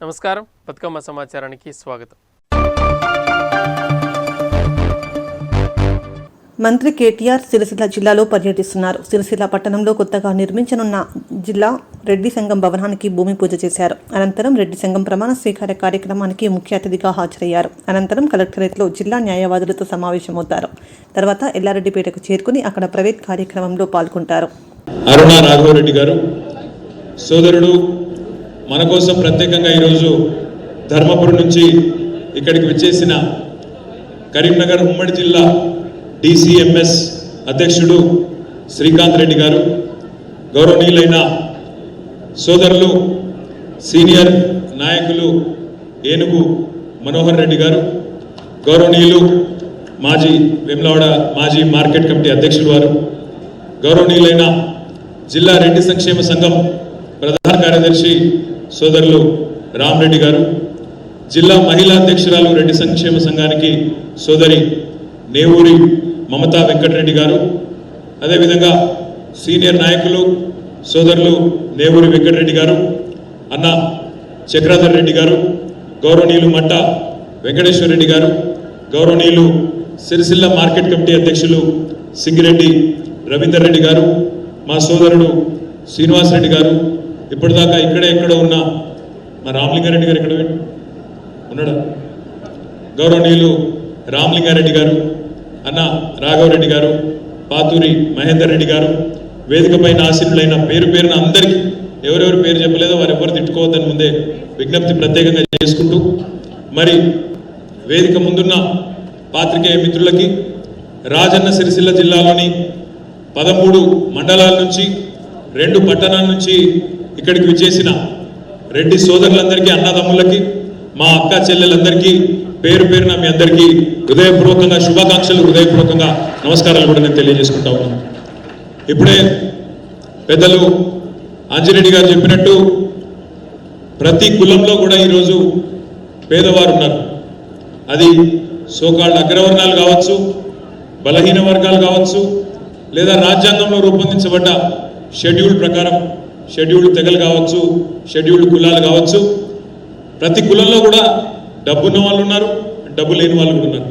నమస్కారం. బతుకమ్మ సమాచారానికి స్వాగతం. మంత్రి కేటీఆర్ సిరిసిల్ల జిల్లాలో పర్యటిస్తున్నారు. సిరిసిల్ల పట్టణంలో కొత్తగా నిర్మించనున్న జిల్లా రెడ్డి సంఘం భవనానికి భూమి పూజ చేశారు. అనంతరం రెడ్డి సంఘం ప్రమాణ స్వీకార కార్యక్రమానికి ముఖ్య అతిథిగా హాజరయ్యారు. అనంతరం కలెక్టరేట్లో జిల్లా న్యాయవాదులతో సమావేశమవుతారు. తర్వాత ఎల్లారెడ్డిపేటకు చేరుకుని అక్కడ ప్రైవేట్ కార్యక్రమంలో పాల్గొంటారు. అరుణ రాఘవరెడ్డి గారు సోదరుడు మన కోసం ప్రత్యేకంగా ఈరోజు ధర్మపురం నుంచి ఇక్కడికి విచ్చేసిన కరీంనగర్ ఉమ్మడి జిల్లా డిసిఎంఎస్ అధ్యక్షుడు శ్రీకాంత్ రెడ్డి గారు, గౌరవనీయులైన సోదరులు సీనియర్ నాయకులు ఏనుగు మనోహర్ రెడ్డి గారు, గౌరవనీయులు మాజీ వేములవాడ మాజీ మార్కెట్ కమిటీ అధ్యక్షులు వారు, గౌరవనీయులైన జిల్లా రెడ్డి సంక్షేమ సంఘం ప్రధాన కార్యదర్శి సోదరులు రామరెడ్డి గారు, జిల్లా మహిళా అధ్యక్షురాలు రెడ్డి సంక్షేమ సంఘానికి సోదరి నేవూరి మమతా వెంకటరెడ్డి గారు, అదేవిధంగా సీనియర్ నాయకులు సోదరులు నేవూరి వెంకటరెడ్డి గారు, అన్న చక్రాధర్ రెడ్డి గారు, గౌరవనీయులు మట్ట వెంకటేశ్వర రెడ్డి గారు, గౌరవనీయులు సిరిసిల్ల మార్కెట్ కమిటీ అధ్యక్షులు సింగిరెడ్డి రవీందర్ రెడ్డి గారు, మా సోదరుడు శ్రీనివాసరెడ్డి గారు, ఇప్పటిదాకా ఎక్కడో ఉన్న మా రామలింగారెడ్డి గారు ఎక్కడ ఉన్నాడా, గౌరవనీయులు రామలింగారెడ్డి గారు, అన్న రాఘవరెడ్డి గారు, పాతూరి మహేందర్ రెడ్డి గారు, వేదికపైన ఆశీనులైన పేరు పేరున అందరికీ ఎవరెవరు పేరు చెప్పలేదో వారు ఎవరు తిట్టుకోవద్దని ముందే విజ్ఞప్తి ప్రత్యేకంగా చేసుకుంటూ, మరి వేదిక ముందున్న పాత్రికేయ మిత్రులకి, రాజన్న సిరిసిల్ల జిల్లాలోని 13 మండలాల నుంచి 2 పట్టణాల నుంచి ఇక్కడికి విచ్చేసిన రెడ్డి సోదరులందరికీ, అన్నదమ్ములకి, మా అక్క చెల్లెలందరికీ పేరు పేరున మీ అందరికీ హృదయపూర్వకంగా శుభాకాంక్షలు, హృదయపూర్వకంగా నమస్కారాలు కూడా నేను తెలియజేసుకుంటా ఉన్నాను. ఇప్పుడే పెద్దలు అంజిరెడ్డి గారు చెప్పినట్టు ప్రతి కులంలో కూడా ఈరోజు పేదవారు ఉన్నారు. అది సోకాళ్ళ అగ్రవర్ణాలు కావచ్చు, బలహీన వర్గాలు కావచ్చు, లేదా రాజ్యాంగంలో రూపొందించబడ్డ షెడ్యూల్ ప్రకారం షెడ్యూల్డ్ తెగలు కావచ్చు, షెడ్యూల్డ్ కులాలు కావచ్చు. ప్రతి కులంలో కూడా డబ్బున్న వాళ్ళు ఉన్నారు, డబ్బు లేని వాళ్ళు కూడా ఉన్నారు.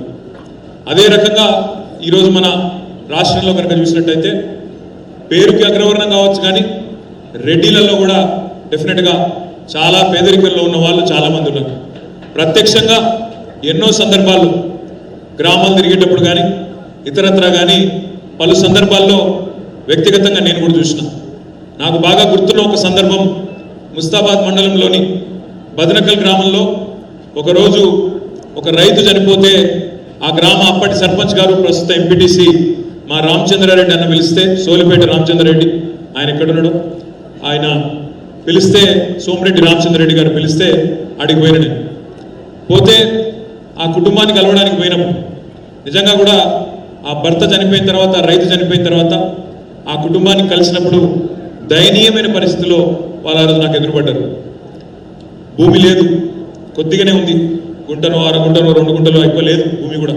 అదే రకంగా ఈరోజు మన రాష్ట్రంలో కనుక చూసినట్టయితే పేరుకి అగ్రవర్ణం కావచ్చు, కానీ రెడ్డిలలో కూడా డెఫినెట్గా చాలా పేదరికంలో ఉన్న వాళ్ళు చాలామంది ఉన్నారు. ప్రత్యక్షంగా ఎన్నో సందర్భాల్లో గ్రామాలు తిరిగేటప్పుడు కానీ ఇతరత్రా కానీ పలు సందర్భాల్లో వ్యక్తిగతంగా నేను కూడా చూసిన. నాకు బాగా గుర్తున్న ఒక సందర్భం, ముస్తాబాద్ మండలంలోని బదనకల్ గ్రామంలో ఒకరోజు ఒక రైతు చనిపోతే ఆ గ్రామ అప్పటి సర్పంచ్ గారు, ప్రస్తుత ఎంపీటీసీ మా రామచంద్రారెడ్డి అన్న పిలిస్తే, సోలిపేట రామచంద్రారెడ్డి, ఆయన ఎక్కడున్నాడు, ఆయన పిలిస్తే, సోమిరెడ్డి రామచంద్రారెడ్డి గారు పిలిస్తే అడిగి పోయిన నేను పోతే ఆ కుటుంబాన్ని కలవడానికి పోయినాము. నిజంగా కూడా ఆ భర్త చనిపోయిన తర్వాత, రైతు చనిపోయిన తర్వాత ఆ కుటుంబాన్ని కలిసినప్పుడు దయనీయమైన పరిస్థితిలో వాళ్ళ రోజు నాకు ఎదురుపడ్డారు. భూమి లేదు, కొద్దిగానే ఉంది, గుంటనో 6 గుంటనో 2 గుంటలో ఎక్కువ లేదు భూమి కూడా.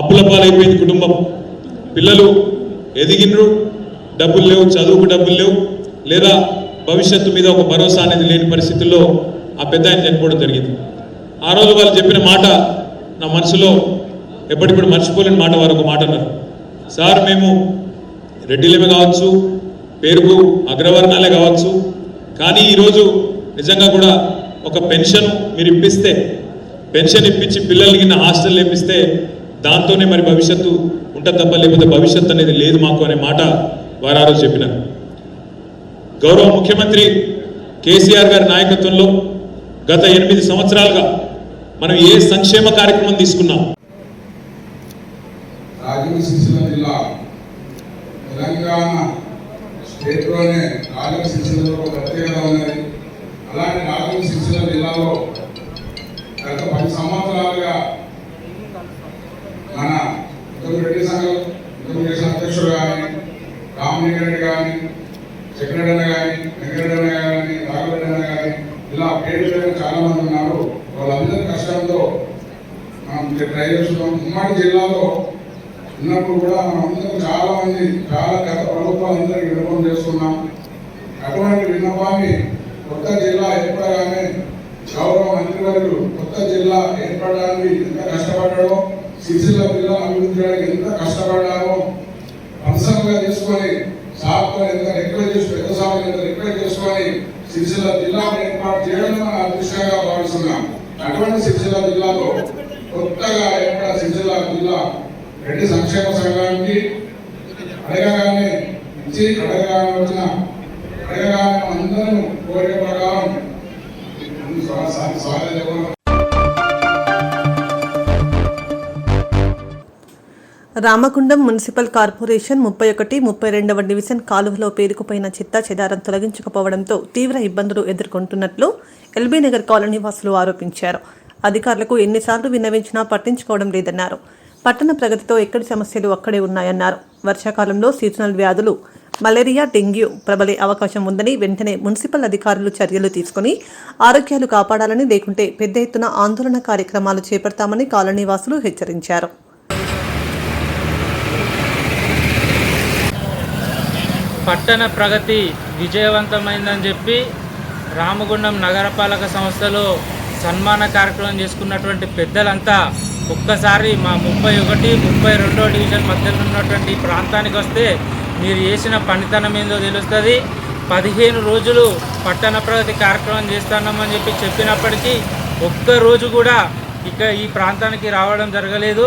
అప్పుల పాలైపోయింది కుటుంబం. పిల్లలు ఎదిగినరు, డబ్బులు లేవు, చదువుకు డబ్బులు లేవు, లేదా భవిష్యత్తు మీద ఒక భరోసా అనేది లేని పరిస్థితుల్లో ఆ పెద్ద ఆయన చనిపోవడం జరిగింది. ఆ రోజు వాళ్ళు చెప్పిన మాట నా మనసులో ఎప్పటికప్పుడు మర్చిపోలేని మాట. వారు ఒక మాట అన్నారు, సార్ మేము రెడ్డిలమే కావచ్చు, పేరుకు అగ్రవర్ణాలే కావచ్చు, కానీ ఈరోజు నిజంగా కూడా ఒక పెన్షన్ మీరు ఇప్పిస్తే, పెన్షన్ ఇప్పించి పిల్లలకి హాస్టల్ ఇప్పిస్తే దాంతోనే మరి భవిష్యత్తు ఉంటుంది తప్ప లేకపోతే భవిష్యత్తు అనేది లేదు మాకు అనే మాట వారు ఆ రోజు చెప్పినారు. గౌరవ ముఖ్యమంత్రి కేసీఆర్ గారి నాయకత్వంలో గత 8 సంవత్సరాలుగా మనం ఏ సంక్షేమ కార్యక్రమం తీసుకున్నాం. తెలంగాణ స్టేట్లోనే రాజన్న సిరిసిల్లలో ఒక ప్రత్యేకత ఉన్నది. అలాంటి రాజన్న సిరిసిల్ల జిల్లాలో గత 10 సంవత్సరాలుగా మన రెడ్డి సంఘం అధ్యక్షుడు కానీ, రామలింగారెడ్డి కానీ, చక్రరెడ్డి కానీ, వెంకటరెడ్డి కానీ, రాఘవరెడ్డి కానీ, ఇలా పేరు చాలా మంది ఉన్నారు. వాళ్ళందరి కష్టంతో మనం ట్రై చేస్తున్నాం. ఉమ్మడి జిల్లాలో ఉన్నప్పుడు కూడా మనం అందరం చాలా గత ప్రభుత్వాలందరికీ విన్నపం చేస్తున్నాం. అటువంటి విన్నపాన్ని కొత్త జిల్లా ఏర్పడగానే గౌరవ కొత్త జిల్లా ఏర్పడడానికి ఎంత కష్టపడ్డాడో, సిరిసిల్ల జిల్లా అభివృద్ధికి ఎంత కష్టపడ్డారో పర్సనల్గా తీసుకొని సార్తో ఎంత రిక్వెస్ట్ చేసి పెద్ద సార్లు ఎంత రిక్వెస్ట్ చేసుకొని సిరిసిల్ల జిల్లాను ఏర్పాటు చేయడం మన అదృష్టంగా భావిస్తున్నాం. అటువంటి సిరిసిల్ల జిల్లాలో కొత్తగా ఏర్పడిన సిరిసిల్ల జిల్లా రెడ్డి సంక్షేమ సంఘానికి అడగగానే ఇచ్చి అడగగానే అందరూ కోరిక ప్రకారం స్వాగతం. రామగుండం మున్సిపల్ కార్పొరేషన్ 31, 32వ డివిజన్ కాలువలో పేరుకుపోయిన చెత్త చెదారం తొలగించకపోవడంతో తీవ్ర ఇబ్బందులు ఎదుర్కొంటున్నట్లు ఎల్బీ నగర్ కాలనీ వాసులు ఆరోపించారు. అధికారులకు ఎన్నిసార్లు విన్నవించినా పట్టించుకోవడం లేదన్నారు. పట్టణ ప్రగతితో ఎక్కడి సమస్యలు అక్కడే ఉన్నాయన్నారు. వర్షాకాలంలో సీజనల్ వ్యాధులు మలేరియా, డెంగ్యూ ప్రబలే అవకాశం ఉందని వెంటనే మున్సిపల్ అధికారులు చర్యలు తీసుకుని ఆరోగ్యాలు కాపాడాలని, లేకుంటే పెద్ద ఎత్తున ఆందోళన కార్యక్రమాలు చేపడతామని కాలనీ వాసులు హెచ్చరించారు. పట్టణ ప్రగతి విజయవంతమైందని చెప్పి రామగుండం నగరపాలక సంస్థలో సన్మాన కార్యక్రమం చేసుకున్నటువంటి పెద్దలంతా ఒక్కసారి మా 31, 32 డివిజన్ మధ్యలో ఉన్నటువంటి ప్రాంతానికి వస్తే మీరు చేసిన పనితనం ఏందో తెలుస్తుంది. 15 రోజులు పట్టణ ప్రగతి కార్యక్రమం చేస్తున్నామని చెప్పినప్పటికీ ఒక్కరోజు కూడా ఈ ప్రాంతానికి రావడం జరగలేదు.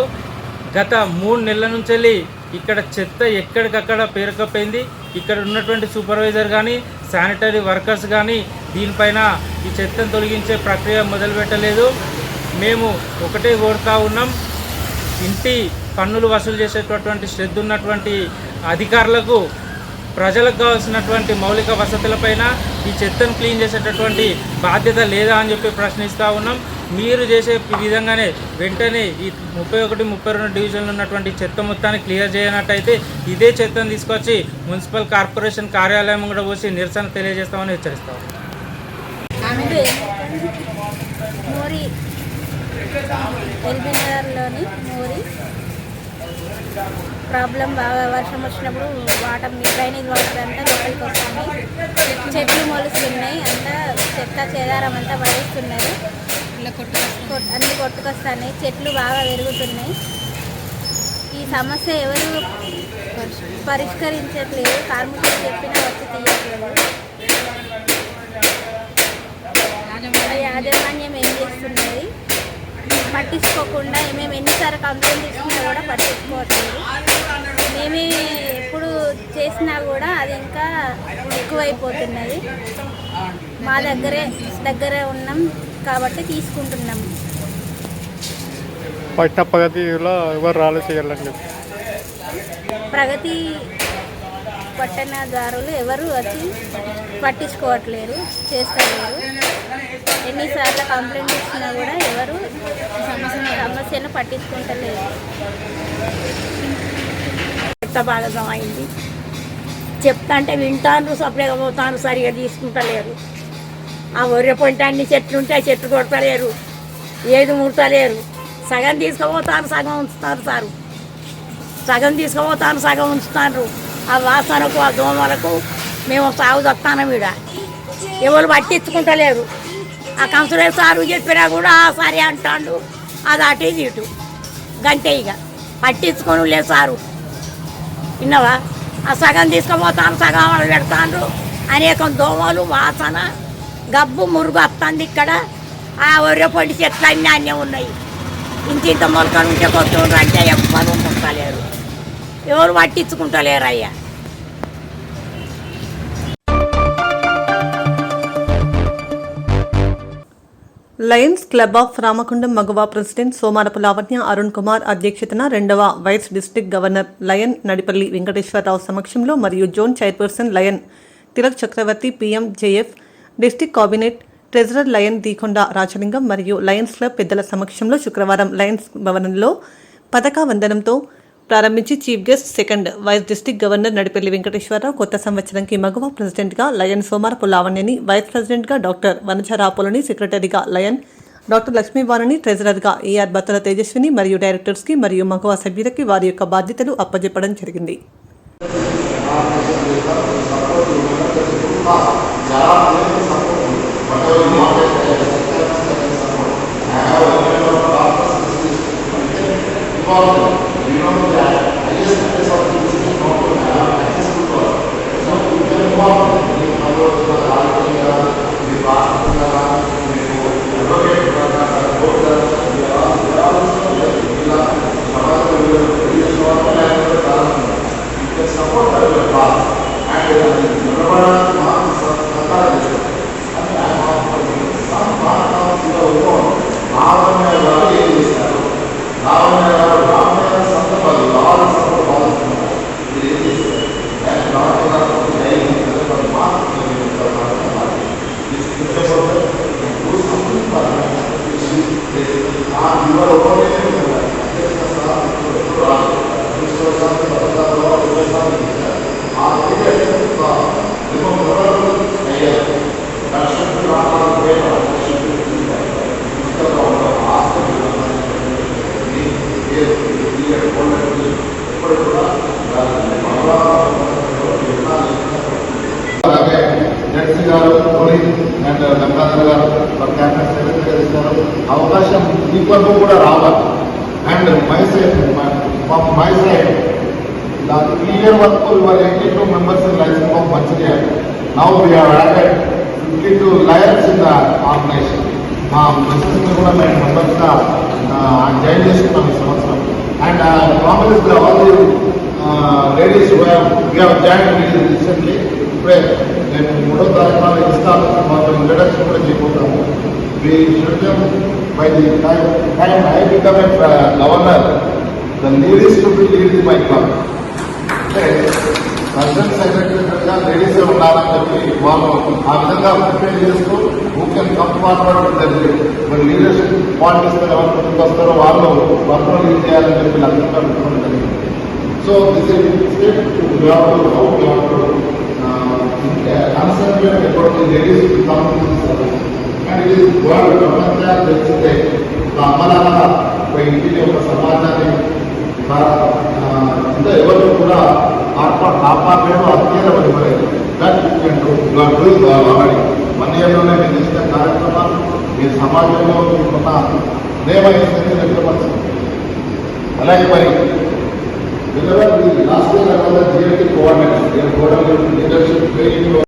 గత 3 నెలల నుంచి ఇక్కడ చెత్త ఎక్కడికక్కడ పేరుకపోయింది. ఇక్కడ ఉన్నటువంటి సూపర్వైజర్ కానీ, శానిటరీ వర్కర్స్ కానీ దీనిపైన ఈ చెత్తను తొలగించే ప్రక్రియ మొదలుపెట్టలేదు. మేము ఒకటే కోరుతా ఉన్నాం, ఇంటి పన్నులు వసూలు చేసేటటువంటి శ్రద్ధ ఉన్నటువంటి అధికారులకు ప్రజలకు కావాల్సినటువంటి మౌలిక వసతులపైన ఈ చెత్తను క్లీన్ చేసేటటువంటి బాధ్యత లేదా అని చెప్పి ప్రశ్నిస్తూ ఉన్నాం. మీరు చేసే విధంగానే వెంటనే ఈ 31, 32 డివిజన్లు ఉన్నటువంటి చెత్త మొత్తాన్ని క్లియర్ చేయనట్టయితే ఇదే చెత్తను తీసుకొచ్చి మున్సిపల్ కార్పొరేషన్ కార్యాలయం కూడా పోసి నిరసన తెలియజేస్తామని హెచ్చరిస్తాం. మోరి ఎల్బీ నగర్లోని మోరి ప్రాబ్లం బాగా వర్షం వచ్చినప్పుడు డ్రైనేజ్ వాటర్ అంతా లోపలికి వస్తుంది. చెట్లు మొలుస్తున్నాయి, అంతా చెత్త చెదారం అంతా పడేస్తున్నారు, అన్ని కొట్టుకొస్తున్నాయి, చెట్లు బాగా పెరుగుతున్నాయి. ఈ సమస్య ఎవరు పరిష్కరించట్లేదు. కార్మికులు చెప్పినా వచ్చి తీయట్లేదు. యాజమాన్యం ఏం చేస్తున్నది పట్టించుకోకుండా, మేము ఎన్నిసార్లు కంప్లైంట్ ఇచ్చినా కూడా పట్టించుకోవట్లేదు. మేమే ఎప్పుడు చేసినా కూడా అది ఇంకా ఎక్కువైపోతున్నది. మా దగ్గరే ఉన్నాం కాబట్టి తీసుకుంటున్నాము. పట్ట ప్రగతిలో ఎవరు రాలే చేయాలండి. ప్రగతి పట్టణదారులు ఎవరు వచ్చి పట్టించుకోవట్లేరు, చేస్తలేరు. ఎన్నిసార్లు కంప్లైంట్ ఇచ్చినా కూడా ఎవరు సమస్యను పట్టించుకుంటలేరు. భాగం అయింది చెప్తా అంటే వింటాను, సపరేట్గా పోతాను, సరిగా తీసుకుంటలేరు. ఆ ఒర్రె పొంటి అన్ని చెట్లు ఉంటాయి, చెట్లు కొడతలేరు, ఏది ముడతలేరు. సగం తీసుకుపోతాను, సగం ఉంచుతారు సారు. సగం తీసుకుపోతాను, సగం ఉంచుతారు. ఆ వాసనకు, ఆ దోమలకు మేము సాగు తప్పాను. ఈడ ఎవరు పట్టించుకుంటలేరు. ఆ కౌన్సిలర్ సారు చెప్పినా కూడా సరే అంటాడు, అది అటు ఇది ఇటు గంటే. ఇక పట్టించుకొని లేదు సారు, విన్నావా? ఆ సగం తీసుకుపోతాను, సగం వాళ్ళు పెడతాను. అనేకం దోమలు, వాసన, గబ్బు, మురుగు వస్తుంది ఇక్కడ. ఆ ఒర్రె పొంటి చెట్లు అన్నీ అన్నీ ఉన్నాయి. ఇంత మొలకలు ఉంటే కొత్త అంటే ఎవ్వరు ముట్టలేరు, ఎవరు పట్టించుకుంటలేరు అయ్యా. Lions club of Ramagundam Maguva president Somarapu Lavanya Arun Kumar అధ్యక్షతన 2వ vice district governor Lion Nadipalli Venkateswara Rao సమక్షంలో మరియు zone chairperson Lion Tilak Chakravarthi, PMJF district cabinet treasurer Lion Deekonda Rajalingam మరియు లయన్స్ క్లబ్ పెద్దల సమక్షంలో శుక్రవారం లయన్స్ భవనంలో పతాక వందనంతో ప్రారంభించి chief guest 2nd vice district governor Nadipalli Venkateswararao కొత్త సంవత్సరంకి మగువ ప్రెసిడెంట్గా లయన్ సోమారపు లావణ్యని, వైస్ ప్రెసిడెంట్గా డాక్టర్ వనజరాపులని, సెక్రటరీగా లయన్ డాక్టర్ లక్ష్మీవాణిని, ట్రెజరర్గా AR బత్తల తేజస్విని మరియు డైరెక్టర్స్కి మరియు మగువ సభ్యులకి వారి యొక్క బాధ్యతలు అప్పజెప్పడం జరిగింది. చాలా అవకాశం ఈక్వల్ కూడా రావాలి. And my side the 3 year work we were 82 members in license of Manchurian. Now we have added 52 lions in the organization. Business కూడా మేము మెంబర్స్గా జాయిన్ చేసుకున్నాం ఈ సంవత్సరం. And Congress all the ladies who have joined recently. ఇప్పుడే నేను 3వ తారీఖున ఇస్తాను, మాకు ఇంట్రడక్షన్ కూడా చేయబోతాము. We should them by the time I become a governor, the ladies should be leading my club. President సెక్రటరీగా లేడీస్ ఉండాలని చెప్పి వాళ్ళు ఆ విధంగా ప్రిపేర్ చేస్తూ ముఖ్యం కప్ మాట్లాడుతుంది. మరి లీడర్షిప్ పాలిటిక్స్ ఎవరు ముందుకు వస్తారో వాళ్ళు వర్క్లో లీడ్ చేయాలని చెప్పి అందరికీ అనుకోవడం జరిగింది. So this is concentrate about the ladies and ఇది వరల్డ్ ప్రపంచాలు తెలిసిందే. అమ్మలాగా ఒక ఇంటిని ఒక సమాజాన్ని అంటే ఎవరు కూడా కాపాడలేదు, అత్యవసరం ఇవ్వలేదు. ఆల్రెడీ 1 yearలోనే మీరు చేసిన కార్యక్రమాలు మీ సమాజంలో మీకున్న ప్రేమని వ్యక్తపరచండి. అలాగే మరి last year GLT coordinator leadership training.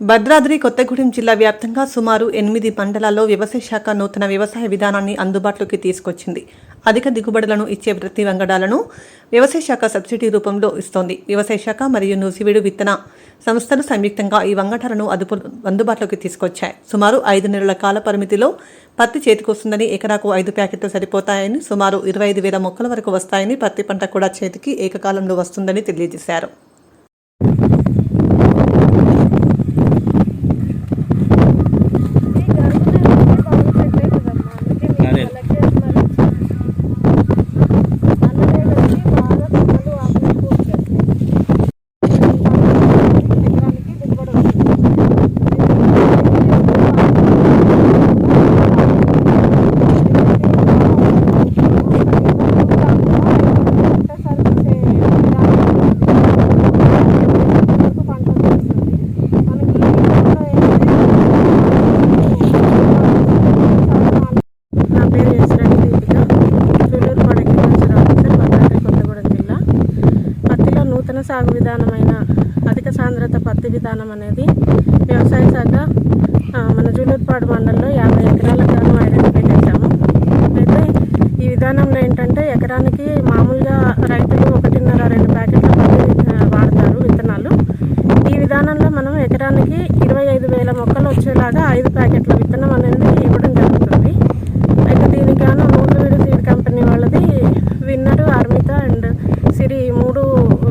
Bhadradri Kothagudem జిల్లా వ్యాప్తంగా సుమారు 8 మండలాల్లో వ్యవసాయ శాఖ నూతన వ్యవసాయ విధానాన్ని అందుబాటులోకి తీసుకొచ్చింది. అధిక దిగుబడులను ఇచ్చే ప్రతి వంగడాలను వ్యవసాయ శాఖ సబ్సిడీ రూపంలో ఇస్తోంది. వ్యవసాయ శాఖ మరియు నూసివీడు విత్తన సంస్థలు సంయుక్తంగా ఈ వంగడాలను అందుబాటులోకి తీసుకొచ్చాయి. సుమారు 5 నెలల కాల పరిమితిలో పత్తి చేతికొస్తుందని, ఎకరాకు 5 ప్యాకెట్లు సరిపోతాయని, సుమారు 25,000 మొక్కల వరకు వస్తాయని, పత్తి పంట కూడా చేతికి ఏకకాలంలో వస్తుందని తెలియజేశారు. సాగు విధానమైన అధిక సాంద్రత పత్తి విధానం అనేది వ్యవసాయ శాఖ మన జూలూరుపాడు మండలంలో 50 ఎకరాలకు గాను ఐడెంటిఫై చేశాము. అయితే ఈ విధానంలో ఏంటంటే ఎకరానికి మామూలుగా రైతులు 1.5-2 ప్యాకెట్ల పత్తి వాడతారు విత్తనాలు. ఈ విధానంలో మనం ఎకరానికి 25,000 మొక్కలు వచ్చేలాగా 5 ప్యాకెట్ల విత్తనం అనేది ఇవ్వడం జరుగుతుంది. అయితే దీనికి గాను నూజివీడు సీడ్ కంపెనీ వాళ్ళది విన్నర్, అర్మిత అండ్ సిరి 3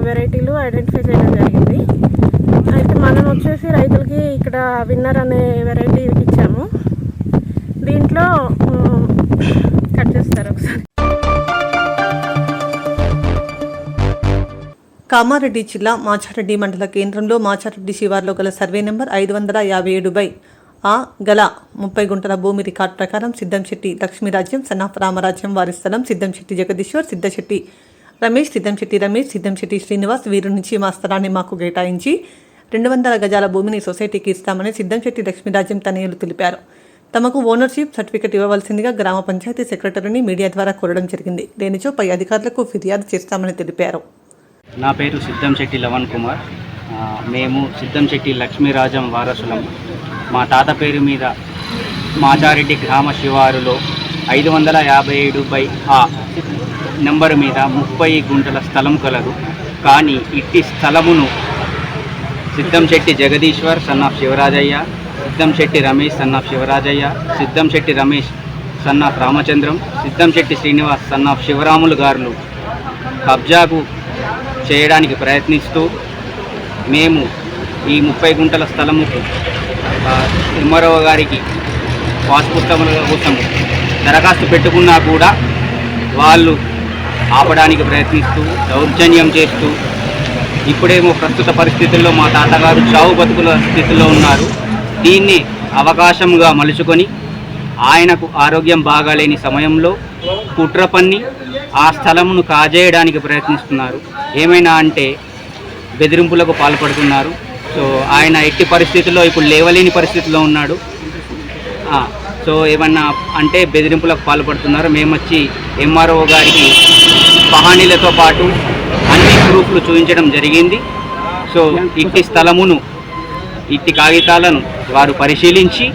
వెరైటీలు ఐడెంటిఫై చేయడం జరిగింది. అయితే మనం వచ్చేసి రైతులకి ఇక్కడ విన్నర్ అనే వెరైటీ ఇచ్చాము. దీంట్లో కట్ చేస్తారు ఒకసారి. కామారెడ్డి జిల్లా మాచారెడ్డి మండల కేంద్రంలో మాచారెడ్డి శివార్లో గల సర్వే నెంబర్ 557/ఆ గల 30 గుంటల భూమి రికార్డు ప్రకారం సిద్ధంశెట్టి లక్ష్మీరాజ్యం, సన్నాఫ్ రామరాజ్యం వారి స్థలం, సిద్ధంశెట్టి జగదీశ్వర్, సిద్ధశెట్టి రమేష్, సిద్ధంశెట్టి శ్రీనివాస్ వీరి నుంచి మా స్థలాన్ని మాకు కేటాయించి 200 గజాల భూమిని సొసైటీకి ఇస్తామని సిద్ధంశెట్టి లక్ష్మీరాజ్యం తనయులు తెలిపారు. తమకు ఓనర్షిప్ సర్టిఫికెట్ ఇవ్వవలసిందిగా గ్రామ పంచాయతీ సెక్రటరీని మీడియా ద్వారా కోరడం జరిగింది. లేనిచో పై అధికారులకు ఫిర్యాదు చేస్తామని తెలిపారు. నా పేరు సిద్ధంశెట్టి లవణ్ కుమార్. మేము సిద్ధంశెట్టి లక్ష్మీరాజం వారసులం. మా తాత పేరు మీద మాచారెడ్డి గ్రామ శివారులో 557/ఆ నెంబర్ మీద 30 గుంటల స్థలం కలదు. కానీ ఇట్టి స్థలమును Siddhamsetti Jagadeeshwar son of Sivarajayya, Siddhamsetti Ramesh son of Sivarajayya, Siddhamsetti Ramesh son of Ramachandram, Siddhamsetti Srinivas son of Sivaramulu గారులు కబ్జాకు చేయడానికి ప్రయత్నిస్తూ మేము ఈ 30 గుంటల స్థలముకు ఎంఆర్ఓ గారికి పాస్ పుస్తకముల కోసం దరఖాస్తు పెట్టుకున్నా కూడా వాళ్ళు ఆపడానికి ప్రయత్నిస్తూ దౌర్జన్యం చేస్తూ ఇప్పుడేమో ప్రస్తుత పరిస్థితుల్లో మా తాతగారు చావు బతుకుల స్థితిలో ఉన్నారు. దీన్ని అవకాశంగా మలుచుకొని ఆయనకు ఆరోగ్యం బాగాలేని సమయంలో కుట్ర పన్ని ఆ స్థలమును కాజేయడానికి ప్రయత్నిస్తున్నారు. ఏమైనా అంటే బెదిరింపులకు పాల్పడుతున్నారు. సో ఆయన ఎట్టి పరిస్థితుల్లో ఇప్పుడు లేవలేని పరిస్థితిలో ఉన్నాడు. సో ఏమన్నా అంటే బెదిరింపులకు పాల్పడుతున్నారు. మేము వచ్చి ఎంఆర్ఓ గారికి పహానీలతో పాటు అన్ని ప్రూఫ్లు చూపించడం జరిగింది. సో ఇట్టి స్థలమును ఇట్టి కాగితాలను వారు పరిశీలించి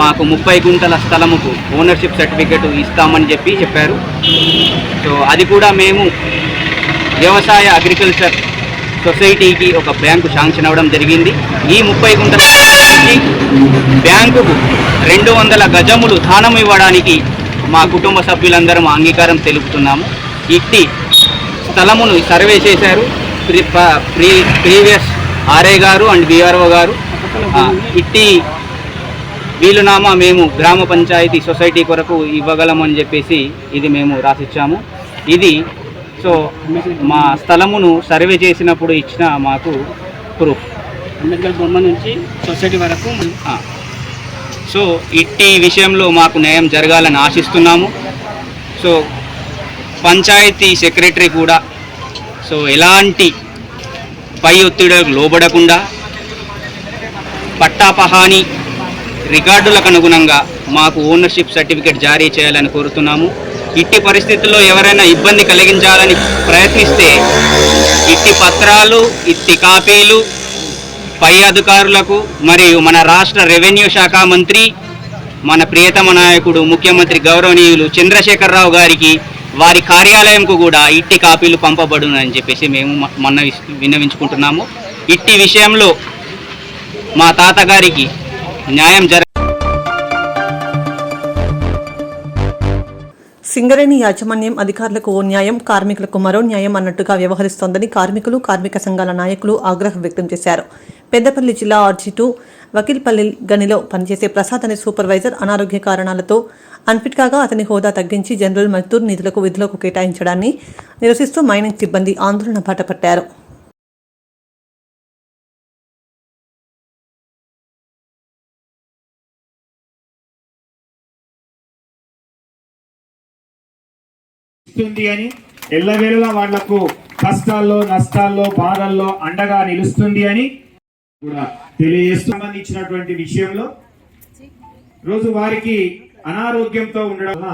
మాకు 30 గుంటల స్థలముకు ఓనర్షిప్ సర్టిఫికెట్ ఇస్తామని చెప్పారు. సో అది కూడా మేము వ్యవసాయ అగ్రికల్చర్ సొసైటీకి ఒక బ్యాంకు శాంక్షన్ అవ్వడం జరిగింది. ఈ 30 గుంటల బ్యాంకుకు 200 గజములు దానం ఇవ్వడానికి మా కుటుంబ సభ్యులందరం అంగీకారం తెలుపుతున్నాము. ఇట్టి స్థలమును సర్వే చేశారు ప్రీవియస్ ఆర్ఐ గారు అండ్ బీఆర్ఓ గారు. ఇట్టి వీలునామా మేము గ్రామ పంచాయతీ సొసైటీ కొరకు ఇవ్వగలమని చెప్పేసి ఇది మేము రాసిచ్చాము. ఇది సో మా స్థలమును సర్వే చేసినప్పుడు ఇచ్చిన మాకు ప్రూఫ్ అంబేద్కర్ బొమ్మ నుంచి సొసైటీ వరకు. సో ఇట్టి విషయంలో మాకు న్యాయం జరగాలని ఆశిస్తున్నాము. సో పంచాయతీ సెక్రటరీ కూడా సో ఎలాంటి పై ఒత్తిడులకు లోబడకుండా పట్టాపహాని రికార్డులకు అనుగుణంగా మాకు ఓనర్షిప్ సర్టిఫికేట్ జారీ చేయాలని కోరుతున్నాము. ఇట్టి పరిస్థితుల్లో ఎవరైనా ఇబ్బంది కలిగించాలని ప్రయత్నిస్తే ఇట్టి పత్రాలు ఇట్టి కాపీలు పై అధికారులకు మరియు మన రాష్ట్ర రెవెన్యూ శాఖ మంత్రి మన ప్రియతమ నాయకుడు ముఖ్యమంత్రి గౌరవనీయులు చంద్రశేఖరరావు గారికి వారి కార్యాలయంకు కూడా ఇట్టి కాపీలు పంపబడునని చెప్పేసి మేము విన్నవించుకుంటున్నాము. ఇట్టి విషయంలో మా తాతగారికి న్యాయం సింగరేణి యాజమాన్యం అధికారులకు ఓ న్యాయం, కార్మికులకు మరో న్యాయం అన్నట్టుగా వ్యవహరిస్తోందని కార్మికులు, కార్మిక సంఘాల నాయకులు ఆగ్రహం వ్యక్తం చేశారు. పెద్దపల్లి జిల్లా ఆర్జీ2 వకీల్పల్లి గనిలో పనిచేసే ప్రసాద్ అనే సూపర్వైజర్ అనారోగ్య కారణాలతో అన్ఫిట్ కాగా అతని హోదా తగ్గించి జనరల్ మజ్దూర్ నిధులకు విధులకు కేటాయించడాన్ని నిరసిస్తూ మైనింగ్ సిబ్బంది ఆందోళన బాటపట్టారు. అని ఎల్లవేళలా వాళ్లకు కష్టాల్లో, నష్టాల్లో, బాధల్లో అండగా నిలుస్తుంది అని కూడా తెలియజేస్తూ సంబంధించినటువంటి విషయంలో రోజు వారికి అనారోగ్యంతో ఉండడం వల్ల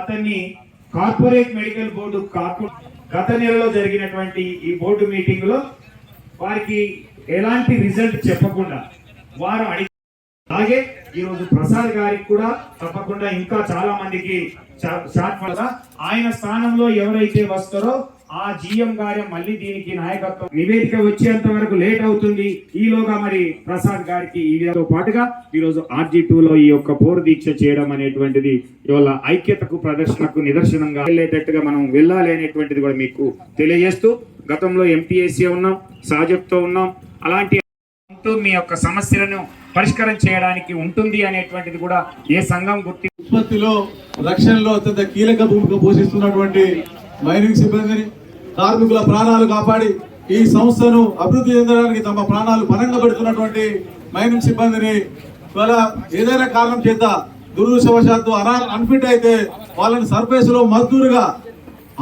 అతన్ని కార్పొరేట్ మెడికల్ బోర్డు గత నెలలో జరిగినటువంటి ఈ బోర్డు మీటింగ్ లో వారికి ఎలాంటి రిజల్ట్ చెప్పకుండా వారు అలాగే ఈరోజు ప్రసాద్ గారికి కూడా తప్పకుండా ఇంకా చాలా మందికి ఆయన స్థానంలో ఎవరైతే వస్తారో ఆ జిఎం గారి మళ్ళీ దీనికి నాయకత్వం నివేదిక వచ్చేంత వరకు లేట్ అవుతుంది. ఈలోగా మరి ప్రసాద్ గారికి ఈతో పాటుగా ఈరోజు ఆర్జీ2 లో ఈ యొక్క పోరు దీక్ష చేయడం అనేటువంటిది ఇవాళ ఐక్యతకు ప్రదర్శనకు నిదర్శనంగా వెళ్ళేటట్టుగా మనం వెళ్ళాలి అనేటువంటిది కూడా మీకు తెలియజేస్తూ గతంలో ఎంపీఎస్సీ ఉన్నాం, సాజెప్తో ఉన్నాం. అలాంటి మీ యొక్క సమస్యలను పరిష్కారం చేయడానికి ఉంటుంది అనేటువంటిది కూడా ఏ సంఘం ఉత్పత్తిలో, రక్షణలో అత్యంత కీలక భూమిక పోషిస్తున్నటువంటి మైనింగ్ సిబ్బందిని, కార్మికుల ప్రాణాలు కాపాడి ఈ సంస్థను అభివృద్ధి చెందడానికి తమ ప్రాణాలు పరంగా పెడుతున్నటువంటి మైనింగ్ సిబ్బందిని ఇవాళ ఏదైనా కారణం చేత దురదృష్టవశాత్తు అన్ఫిట్ అయితే వాళ్ళని సర్ఫేస్ లో మజ్దూరుగా,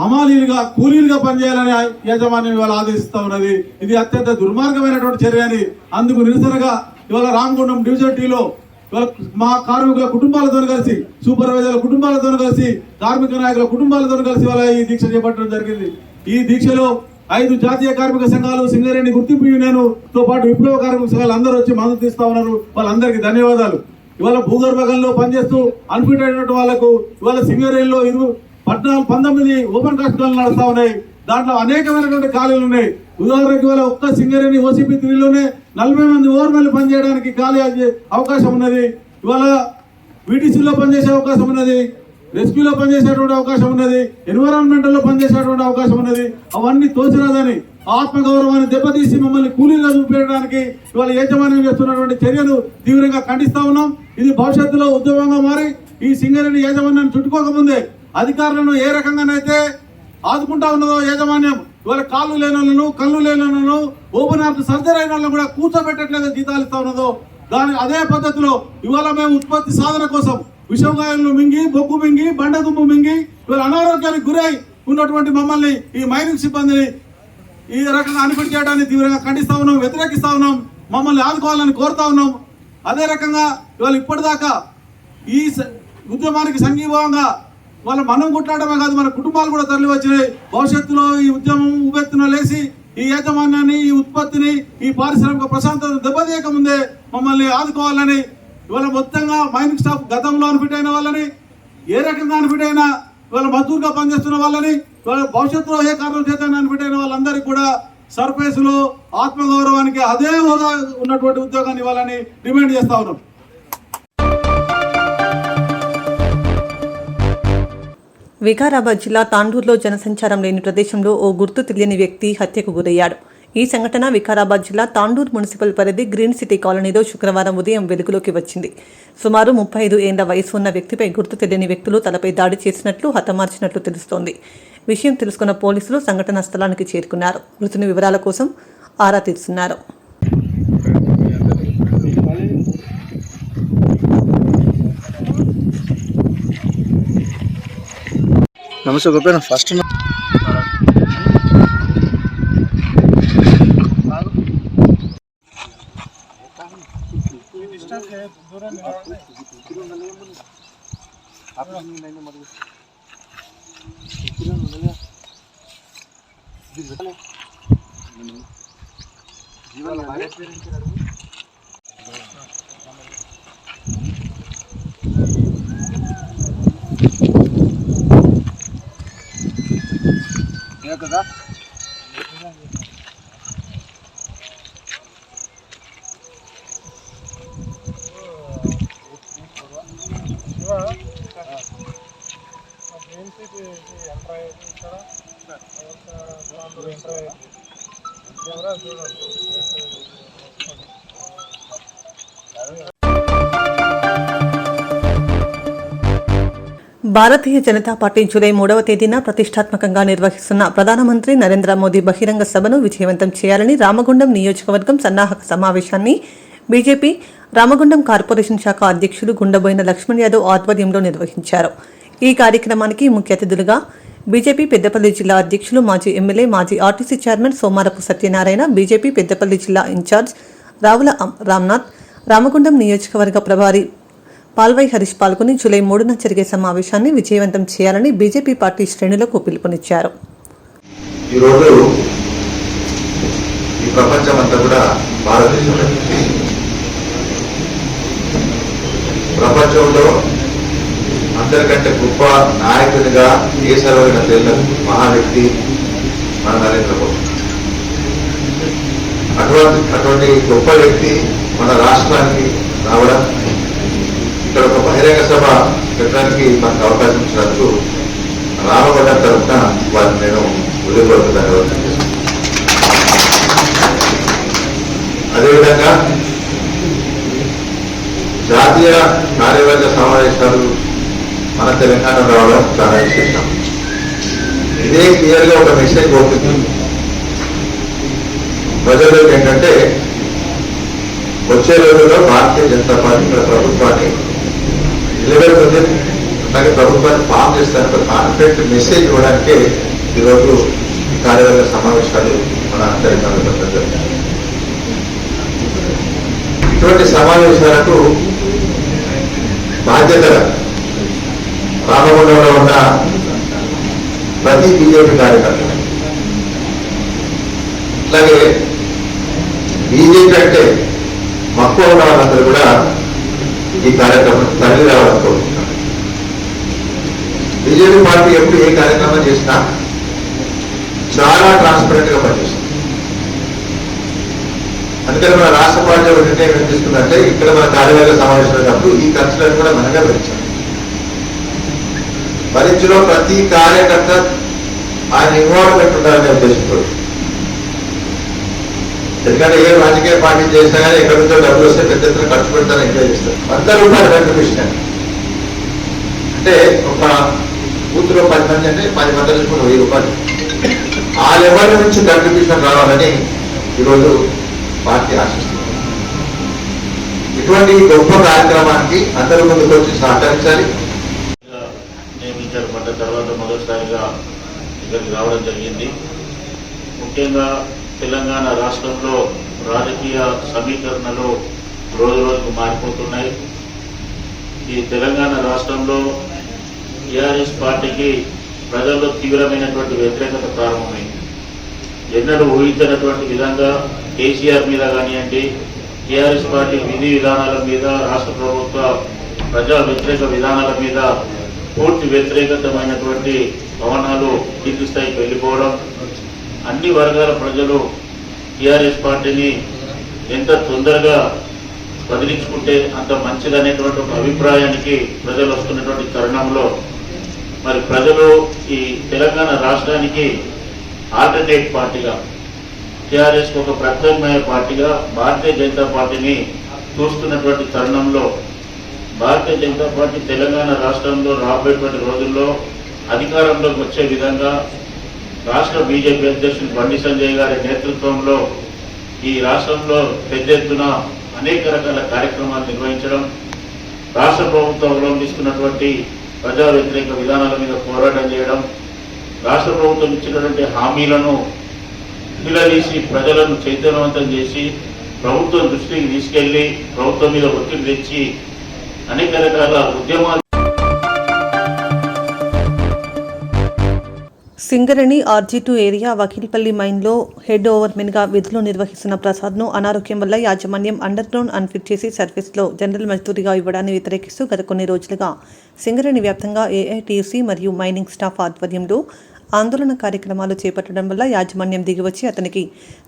హమాలీలుగా, కూలీలుగా పనిచేయాలని యాజమాన్యం ఇవాళ ఆదేశిస్తా ఉన్నది. ఇది అత్యంత దుర్మార్గమైనటువంటి చర్య అని అందుకు నిరసనగా ఇవాళ రామగుండం డివిజన్ టీలో మా కార్మికుల కుటుంబాలతో కలిసి, సూపర్వైజర్ల కుటుంబాలతో కలిసి, కార్మిక నాయకుల కుటుంబాలతో కలిసి వాళ్ళ ఈ దీక్ష చేపట్టడం జరిగింది. ఈ దీక్షలో 5 జాతీయ కార్మిక సంఘాలు, సింగరేణి గుర్తింపు యూనియన్ తో పాటు విప్లవ కార్మిక సంఘాలు అందరూ వచ్చి మద్దతు ఇస్తా ఉన్నారు. వాళ్ళందరికీ ధన్యవాదాలు. ఇవాళ భూగర్భంలో పనిచేస్తూ అన్ఫిట్ అయినటువంటి వాళ్లకు ఇవాళ సింగరేణిలో 19 ఓపెన్ కాస్ట్ కాలనీ నడుస్తా ఉన్నాయి. దాంట్లో అనేకమైనటువంటి ఖాళీలు ఉన్నాయి. ఉదాహరణకి ఇవాళ ఒక్క సింగరేణి OCP 3లోనే 40 మంది ఓవర్మెన్లు పనిచేయడానికి ఖాళీ అవకాశం ఉన్నది. ఇవాళ VTCలో పనిచేసే అవకాశం ఉన్నది, రెస్క్యూలో పనిచేసేటువంటి అవకాశం ఉన్నది, ఎన్విరాన్మెంటల్లో పనిచేసేటువంటి అవకాశం ఉన్నది. అవన్నీ తోచిరాదని ఆత్మగౌరవాన్ని దెబ్బతీసి మమ్మల్ని కూలీగా చూపించడానికి ఇవాళ యాజమాన్యం చేస్తున్నటువంటి చర్యలు తీవ్రంగా ఖండిస్తా ఉన్నాం. ఇది భవిష్యత్తులో ఉద్యమంగా మారి ఈ సింగరేణి యాజమాన్యాన్ని చుట్టుకోకముందే అధికారులను ఏ రకంగానైతే ఆదుకుంటా ఉన్నదో యాజమాన్యం ఇవాళ కాళ్ళు లేని వాళ్ళను, కళ్ళు లేని వాళ్ళను, ఓపెన్ హార్ట్ సర్జరీ అయిన వాళ్ళను కూడా కూర్చోబెట్టట్లేదు జీతాలు ఇస్తా ఉన్నదో దాని అదే పద్ధతిలో ఇవాళ మేము ఉత్పత్తి సాధన కోసం విషగాయాలను మింగి, బొగ్గు మింగి, బండ దుమ్ము మింగి ఇవాళ అనారోగ్యానికి గురై ఉన్నటువంటి మమ్మల్ని ఈ మైనింగ్ సిబ్బందిని ఈ రకంగా అనిపిడి చేయడాన్ని తీవ్రంగా ఖండిస్తా ఉన్నాం, వ్యతిరేకిస్తా ఉన్నాం. మమ్మల్ని ఆదుకోవాలని కోరుతా ఉన్నాం. అదే రకంగా ఇవాళ ఇప్పటిదాకా ఈ ఉద్యమానికి సంఘీభావంగా వాళ్ళ మనం కొట్లాడమే కాదు, మన కుటుంబాలు కూడా తరలి వచ్చినాయి. భవిష్యత్తులో ఈ ఉద్యమం ఉవ్వెత్తున లేచి ఈ యాజమాన్యాన్ని, ఈ ఉత్పత్తిని, ఈ పారిశ్రామిక ప్రశాంతతను దెబ్బతీయక ముందే మమ్మల్ని ఆదుకోవాలని ఇవాళ మొత్తంగా మైనింగ్ స్టాఫ్ గతంలో అన్ఫిట్ అయిన వాళ్ళని, ఏ రకంగా అన్ఫిట్ అయినా ఇవాళ మద్దతుగా పనిచేస్తున్న వాళ్ళని, ఇవాళ భవిష్యత్తులో ఏ కారణం చేత అన్ఫిట్ అయిన వాళ్ళందరికీ కూడా సర్ఫేసులో ఆత్మగౌరవానికి అదే హోదా ఉన్నటువంటి ఉద్యోగాన్ని ఇవ్వాలని డిమాండ్ చేస్తా ఉన్నాం. వికారాబాద్ జిల్లా తాండూరులో జనసంచారం లేని ప్రదేశంలో ఓ గుర్తు తెలియని వ్యక్తి హత్యకు గురయ్యాడు. ఈ సంఘటన వికారాబాద్ జిల్లా తాండూరు మున్సిపల్ పరిధి గ్రీన్ సిటీ కాలనీలో శుక్రవారం ఉదయం వెలుగులోకి వచ్చింది. సుమారు 35 ఏళ్ల వయసు ఉన్న వ్యక్తిపై గుర్తు తెలియని వ్యక్తులు తలపై దాడి చేసినట్లు, హతమార్చినట్లు తెలుస్తోంది. విషయం తెలుసుకున్న పోలీసులు సంఘటనా స్థలానికి చేరుకున్నారు. మృతుని వివరాల కోసం ఆరా తీస్తున్నారు. నమస్తే గోపేన ఫస్ట్ కదా భారతీయ జనతా పార్టీ జూలై 3వ తేదీన ప్రతిష్టాత్మకంగా నిర్వహిస్తున్న ప్రధానమంత్రి నరేంద్ర మోదీ బహిరంగ సభను విజయవంతం చేయాలని రామగుండం నియోజకవర్గం సన్నాహక సమావేశాన్ని బీజేపీ రామగుండం కార్పొరేషన్ శాఖ అధ్యక్షులు గుండబోయిన లక్ష్మణ్ యాదవ్ ఆధ్వర్యంలో నిర్వహించారు. ఈ కార్యక్రమానికి ముఖ్య అతిథులుగా బీజేపీ పెద్దపల్లి జిల్లా అధ్యక్షులు, మాజీ ఎమ్మెల్యే, మాజీ RTC chairman Somarapu Satyanarayana, BJP Peddapalli జిల్లా ఇన్ఛార్జ్ రావుల రామ్నాథ్, రామగుండం నియోజకవర్గ ప్రభారి పాల్వై హరీష్ పాల్గొని జూలై 3న జరిగే సమావేశాన్ని విజయవంతం చేయాలని బీజేపీ పార్టీ శ్రేణులకు పిలుపునిచ్చారు. ఈరోజు ఈ ప్రపంచమంతా కూడా భారతదేశంలో ప్రపంచంలో అందరికంటే గొప్ప నాయకునిగా దేశంలో తేలిన మహా వ్యక్తి మన నరేంద్ర మోదీ. అటువంటి గొప్ప వ్యక్తి మన రాష్ట్రానికి రావడం, ఇక్కడ ఒక బహిరంగ సభ పెట్టడానికి మనకు అవకాశం ఇచ్చినందుకు రామగుండం తరఫున వారిని నేను హృదయపూర్వక ధన్యవాదాలు చేస్తున్నాను. అదేవిధంగా జాతీయ కార్యవర్గ సమావేశాలు మన తెలంగాణ రావడం చాలా విశేషం. ఇదే క్లియర్గా ఒక మెసేజ్ పోతుంది ప్రజలకు ఏంటంటే వచ్చే రోజుల్లో భారతీయ జనతా పార్టీ ఇక్కడ ప్రభుత్వాన్ని నిలబెడుతుంది, అలాగే ప్రభుత్వాన్ని ఫామ్ చేస్తానికి ఒక కాన్ఫిడెంట్ మెసేజ్ ఇవ్వడానికే ఈరోజు ఈ కార్యవర్గ సమావేశాలు మన తెలంగాణలో పెట్టడం జరిగింది. ఇటువంటి సమావేశాలకు బాధ్యతగా రామగుండంలో ఉన్న ప్రతి బీజేపీ కార్యకర్త, అలాగే బీజేపీ అంటే మక్కువ ఉన్న వాళ్ళందరూ కూడా ఈ కార్యక్రమం తరలి రావాలని కోరుకుంటున్నాను. బీజేపీ పార్టీ ఎప్పుడు ఏ కార్యక్రమం చేసినా చాలా ట్రాన్స్పరెంట్ గా పనిచేస్తుంది. అందుకని మన రాష్ట్ర పార్టీ నిర్ణయం ఏం తీసుకుందంటే ఇక్కడ మన కార్యవర్గ సమావేశమైనప్పుడు ఈ ఖర్చులను కూడా మనమే భరించాలి. భరించలో ప్రతి కార్యకర్త ఆయన ఇన్వాల్వ్మెంట్ ఉండాలనే ఉద్దేశంతో. ఎందుకంటే ఏ రాజకీయ పార్టీ చేసినా కానీ ఎక్కడి నుంచో డబ్బులు వస్తే పెద్ద ఎత్తున ఖర్చు పెడతారని ఎంజాయ్ చేస్తారు. 100 రూపాయలు కంట్రిబ్యూషన్ అంటే ఒక కూతురు 10 మంది అంటే 10 మంది నుంచి 1000 రూపాయలు ఆ లెవెల్ నుంచి కంట్రిబ్యూషన్ రావాలని ఈరోజు పార్టీ ఆశిస్తుంది. ఇటువంటి గొప్ప కార్యక్రమానికి అందరూ ముందుకు వచ్చి సహకరించాలి. నియమించబడ్డ తర్వాత మొదటిసారిగా ఇక్కడికి రావడం జరిగింది. ముఖ్యంగా తెలంగాణ రాష్ట్రంలో రాజకీయ సమీకరణలు రోజు రోజుకు మారిపోతున్నాయి. ఈ తెలంగాణ రాష్ట్రంలో టీఆర్ఎస్ పార్టీకి ప్రజల్లో తీవ్రమైనటువంటి వ్యతిరేకత ప్రారంభమైంది. ఎన్నడూ ఊహించినటువంటి విధంగా కేసీఆర్ మీద కానివ్వండి, టీఆర్ఎస్ పార్టీ విధి విధానాల మీద, రాష్ట్ర ప్రభుత్వ ప్రజా వ్యతిరేక విధానాల మీద పూర్తి వ్యతిరేకతమైనటువంటి పవనాలు కింది స్థాయికి వెళ్ళిపోవడం, అన్ని వర్గాల ప్రజలు టీఆర్ఎస్ పార్టీని ఎంత తొందరగా వదిలించుకుంటే అంత మంచిదనేటువంటి ఒక అభిప్రాయానికి ప్రజలు వస్తున్నటువంటి తరుణంలో మరి ప్రజలు ఈ తెలంగాణ రాష్ట్రానికి ఆల్టర్నేట్ పార్టీగా, టీఆర్ఎస్ ఒక ప్రత్యామ్నాయ పార్టీగా భారతీయ జనతా పార్టీని చూస్తున్నటువంటి తరుణంలో భారతీయ జనతా పార్టీ తెలంగాణ రాష్ట్రంలో రాబోయేటువంటి రోజుల్లో అధికారంలోకి వచ్చే విధంగా రాష్ట్ర బీజేపీ అధ్యక్షులు బండి సంజయ్ గారి నేతృత్వంలో ఈ రాష్ట్రంలో పెద్ద ఎత్తున అనేక రకాల కార్యక్రమాలు నిర్వహించడం, రాష్ట్ర ప్రభుత్వం అవలంబిస్తున్నటువంటి ప్రజా వ్యతిరేక విధానాల మీద పోరాటం చేయడం, రాష్ట్ర ప్రభుత్వం ఇచ్చినటువంటి హామీలను నిలదీసి ప్రజలను చైతన్యవంతం చేసి ప్రభుత్వం దృష్టికి తీసుకెళ్లి ప్రభుత్వం మీద ఒత్తిడి తెచ్చి అనేక రకాల ఉద్యమాలు. సింగరేణి RG2 ఏరియా వకీల్పల్లి మైన్లో హెడ్ ఓవర్మెన్గా విధులు నిర్వహిస్తున్న ప్రసాద్ను అనారోగ్యం వల్ల యాజమాన్యం అండర్ గ్రౌండ్ అన్ఫిట్ చేసి సర్వీస్లో జనరల్ మజ్దూరిగా ఇవ్వడాన్ని వ్యతిరేకిస్తూ గత కొన్ని రోజులుగా సింగరేణి వ్యాప్తంగా AITUC మరియు మైనింగ్ స్టాఫ్ ఆధ్వర్యంలో ఆందోళన కార్యక్రమాలు చేపట్టడం వల్ల యాజమాన్యం దిగివచ్చి అతనికి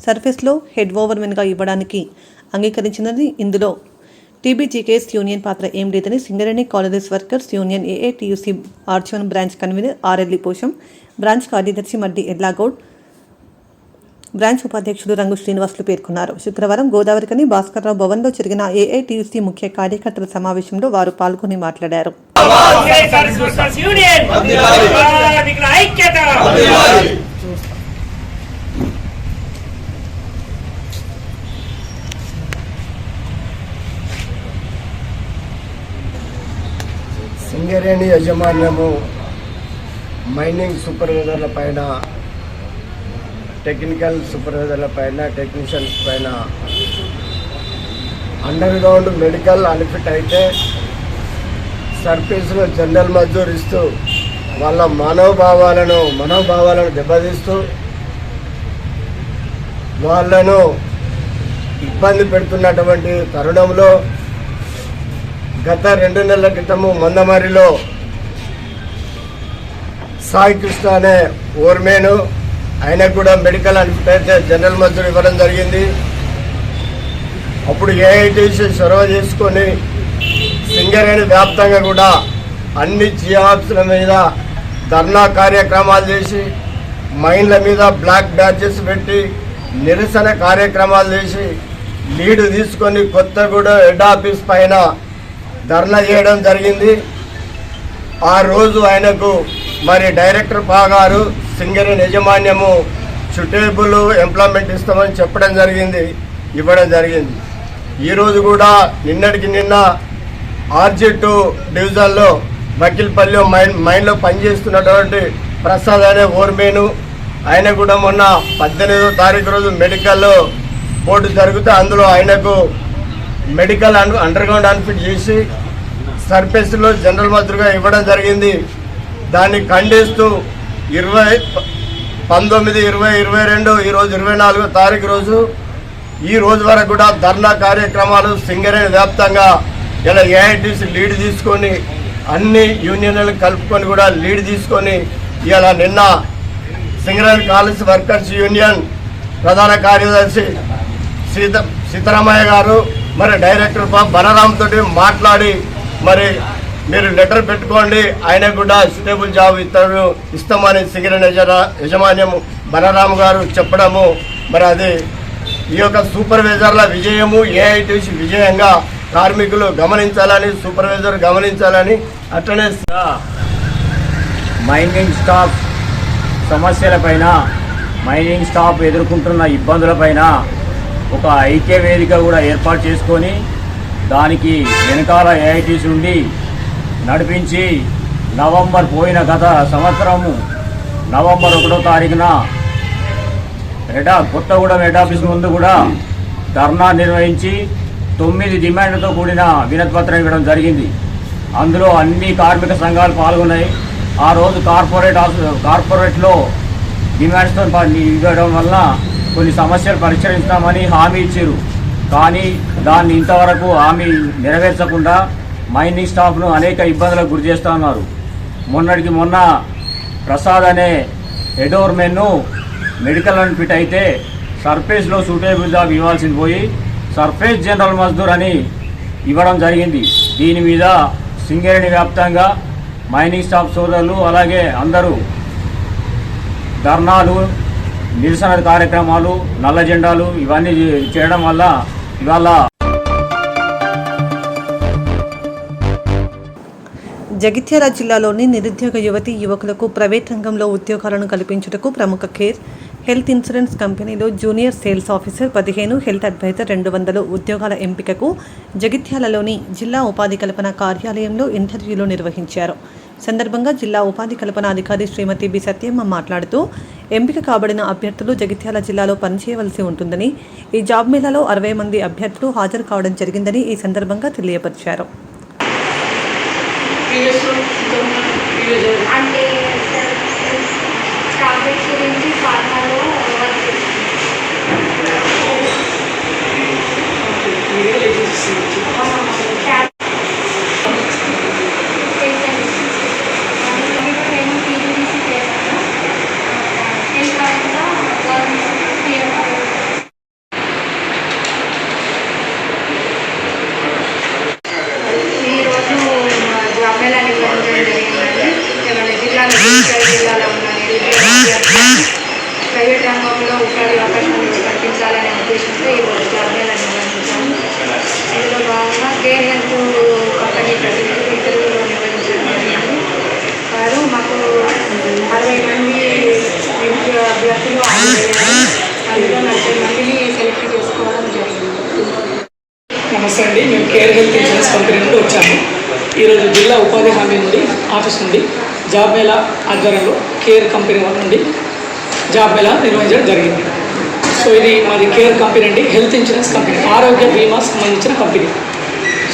సర్వీస్లో హెడ్ ఓవర్మెన్గా ఇవ్వడానికి అంగీకరించినది. ఇందులో TBGKS యూనియన్ పాత్ర ఏం లేదని Singareni collieries workers union AITUC R1 branch convener RL Posham, branch కార్యదర్శి మడ్డి ఎల్లాగౌడ్, బ్రాంచ్ ఉపాధ్యక్షుడు రంగు శ్రీనివాసులు పేర్కొన్నారు. శుక్రవారం గోదావరికని భాస్కర్రావు భవన్లో జరిగిన AITUC ముఖ్య కార్యకర్తల సమావేశంలో వారు పాల్గొని మాట్లాడారు. సింగరేణి యాజమాన్యము మైనింగ్ సూపర్వైజర్ల పైన, టెక్నికల్ సూపర్వైజర్ల పైన, టెక్నీషియన్స్ పైన అండర్ గ్రౌండ్ మెడికల్ అన్ఫిట్ అయితే సర్వీస్లో జనరల్ మజ్దూర్ ఇస్తూ వాళ్ళ మనోభావాలను దెబ్బతీస్తూ వాళ్ళను ఇబ్బంది పెడుతున్నటువంటి తరుణంలో గత 2 నెలల క్రితము మందమరిలో సాయి కృష్ణ అనే ఓర్మేను, ఆయనకు కూడా మెడికల్ అన్ఫిట్ అయితే జనరల్ మజ్దూర్ ఇవ్వడం జరిగింది. అప్పుడు AITUC చొరవ చేసుకొని సింగరేణి వ్యాప్తంగా కూడా అన్ని జియాబ్స్ల మీద ధర్నా కార్యక్రమాలు చేసి, మైన్ల మీద బ్లాక్ బ్యాచెస్ పెట్టి నిరసన కార్యక్రమాలు చేసి లీడ్ తీసుకొని కొత్తగూడ హెడ్ ఆఫీస్ పైన ధర్నా చేయడం జరిగింది. ఆ రోజు ఆయనకు మరి డైరెక్టర్ గారు సింగరేణి యాజమాన్యము సూటబుల్ ఎంప్లాయ్మెంట్ ఇస్తామని ఇవ్వడం జరిగింది. ఈరోజు కూడా నిన్నటికి నిన్న RG2 డివిజన్లో వకీల్పల్లి మైన్లో పనిచేస్తున్నటువంటి ప్రసాద్ అనే ఓర్మేను, ఆయన కూడా మొన్న 18వ తారీఖు రోజు మెడికల్ బోర్డు జరిగితే అందులో ఆయనకు మెడికల్ అండర్ గ్రౌండ్ అన్ఫిట్ చేసి సర్వీస్లో జనరల్ మజ్దూర్గా ఇవ్వడం జరిగింది. దాన్ని ఖండిస్తూ 19, 20, 22 ఈరోజు 24వ తారీఖు రోజు ఈ రోజు వరకు కూడా ధర్నా కార్యక్రమాలు సింగరేణి వ్యాప్తంగా ఇలా AITUC లీడ్ తీసుకొని అన్ని యూనియన్లను కలుపుకొని కూడా లీడ్ తీసుకొని ఇవాళ నిన్న సింగరేణి కాలేజ్ వర్కర్స్ యూనియన్ ప్రధాన కార్యదర్శి సీతారామయ్య గారు మరి డైరెక్టర్ బలరామ్ తోటి మాట్లాడి మరి మీరు లెటర్ పెట్టుకోండి, ఆయన కూడా స్టేబుల్ జాబ్ ఇస్తామని సింగరేణి యజమాన్యం బలరామ్ గారు చెప్పడము మరి అది ఈ యొక్క సూపర్వైజర్ల విజయము, ఏఐటీసీ విజయంగా కార్మికులు గమనించాలని, సూపర్వైజర్ గమనించాలని. అట్లనే మైనింగ్ స్టాఫ్ సమస్యలపైన, మైనింగ్ స్టాఫ్ ఎదుర్కొంటున్న ఇబ్బందులపైన ఒక ఐక్య వేదిక కూడా ఏర్పాటు చేసుకొని దానికి వెనకాల ఏఐటీసీ ఉండి నడిపించి గత సంవత్సరము నవంబర్ 1వ తారీఖున కొత్తగూడెం హెడ్ ఆఫీస్ ముందు కూడా ధర్నా నిర్వహించి 9 డిమాండ్లతో కూడిన వినతిపత్రం ఇవ్వడం జరిగింది. అందులో అన్ని కార్మిక సంఘాలు పాల్గొన్నాయి. ఆ రోజు కార్పొరేట్లో డిమాండ్స్తో ఇవ్వడం వల్ల కొన్ని సమస్యలు పరిష్కరిస్తామని హామీ ఇచ్చారు. కానీ దాన్ని ఇంతవరకు హామీ నెరవేర్చకుండా మైనింగ్ స్టాఫ్ను అనేక ఇబ్బందులకు గురి చేస్తూ ఉన్నారు. మొన్నటికి మొన్న ప్రసాద్ అనే హెడోర్మెన్ను మెడికల్ అండ్ ఫిట్ అయితే సర్ఫేస్లో సూటేబుల్ జాబ్ ఇవ్వాల్సింది పోయి సర్ఫేస్ జనరల్ మజ్దూర్ అని ఇవ్వడం జరిగింది. దీని మీద సింగరేణి వ్యాప్తంగా మైనింగ్ స్టాఫ్ సోదరులు అలాగే అందరూ ధర్నాలు, నిరసన కార్యక్రమాలు, నల్ల జెండాలు ఇవన్నీ చేయడం వల్ల ఇవాళ జగిత్యాల జిల్లాలోని నిరుద్యోగ యువతీ యువకులకు ప్రైవేట్ రంగంలో ఉద్యోగాలను కల్పించుటకు ప్రముఖ కేర్ హెల్త్ ఇన్సూరెన్స్ కంపెనీలో junior sales officer 15, health advisor 200 ఉద్యోగాల ఎంపికకు జగిత్యాలలోని జిల్లా ఉపాధి కల్పన కార్యాలయంలో ఇంటర్వ్యూలు నిర్వహించారు. సందర్భంగా జిల్లా ఉపాధి కల్పన అధికారి శ్రీమతి బి సత్యమ్మ మాట్లాడుతూ ఎంపిక కాబడిన అభ్యర్థులు జగిత్యాల జిల్లాలో పనిచేయవలసి ఉంటుందని, ఈ జాబ్ మేళాలో 60 మంది అభ్యర్థులు హాజరు కావడం జరిగిందని ఈ సందర్భంగా తెలియపరిచారు. ప్రైవేట్ రంగంలో ఉపాధి అవకాశాలు కల్పించాలనే ఉద్దేశంతో ఈరోజు జాబ్ మేళా నిర్వహించాము. ఇందులో భాగంగా కేర్ హెల్త్ కంపెనీ ప్రతినిధులు ఇంటర్వ్యూలో నిర్వహించడం జరిగింది. వారు మాకు 60 మంది అభ్యర్థులు హాజరయ్యారు. అందులో 40 మందిని సెలెక్ట్ చేసుకోవడం జరిగింది. నమస్తే అండి, మేము కేర్ హెల్త్ ఇన్సూరెన్స్ కంపెనీ నుండి వచ్చాము. ఈరోజు జిల్లా ఉపాధి హామీ నుండి ఆఫీస్ నుండి జాబ్ మేళా ఆధ్వర్యంలో కేర్ కంపెనీ వాళ్ళ నుండి జాబ్ మేళా నిర్వహించడం జరిగింది. సో ఇది మాది కేర్ కంపెనీ అండి, హెల్త్ ఇన్సూరెన్స్ కంపెనీ, ఆరోగ్య బీమా సంబంధించిన కంపెనీ.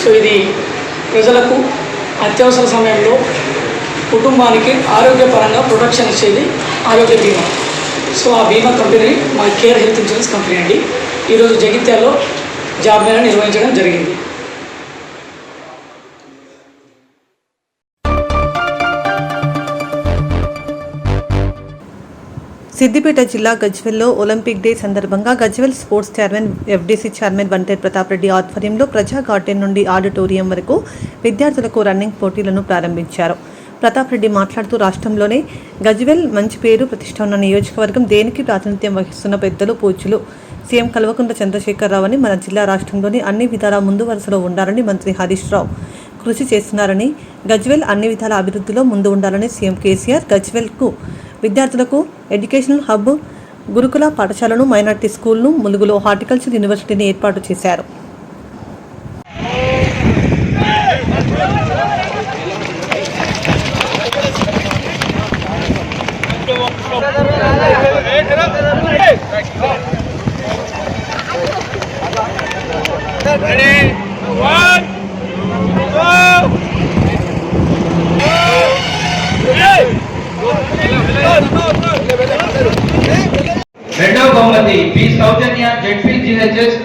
సో ఇది ప్రజలకు అత్యవసర సమయంలో కుటుంబానికి ఆరోగ్యపరంగా ప్రొటెక్షన్ ఇచ్చేది ఆరోగ్య బీమా. సో ఆ బీమా కంపెనీ మా కేర్ హెల్త్ ఇన్సూరెన్స్ కంపెనీ అండి. ఈరోజు జగిత్యాలలో జాబ్ మేళా నిర్వహించడం జరిగింది. సిద్దిపేట జిల్లా గజ్వెల్లో ఒలింపిక్ డే సందర్భంగా Gajwel sports chairman FDC chairman Vanteru Pratap Reddy ఆధ్వర్యంలో ప్రజా గార్డెన్ నుండి ఆడిటోరియం వరకు విద్యార్థులకు రన్నింగ్ పోటీలను ప్రారంభించారు. ప్రతాప్ రెడ్డి మాట్లాడుతూ రాష్ట్రంలోనే గజ్వెల్ మంచి పేరు ప్రతిష్ట ఉన్న నియోజకవర్గం, దేనికి ప్రాతినిధ్యం వహిస్తున్న పెద్దలు పూజ్యులు సీఎం కల్వకుంట్ల చంద్రశేఖరరావు అని, మన జిల్లా రాష్ట్రంలోని అన్ని విధాలా ముందు వరుసలో ఉండాలని మంత్రి హరీష్ రావు కృషి చేస్తున్నారని, గజ్వెల్ అన్ని విధాల అభివృద్ధిలో ముందు ఉండాలని సీఎం కేసీఆర్ గజ్వెల్కు విద్యార్థులకు ఎడ్యుకేషనల్ హబ్, గురుకుల పాఠశాలను, మైనార్టీ స్కూల్ను, ములుగులో హార్టికల్చర్ యూనివర్సిటీని ఏర్పాటు చేశారు. రెండవ బహుమతి పి సౌజన్య జెడ్పీజీహెచ్ఎస్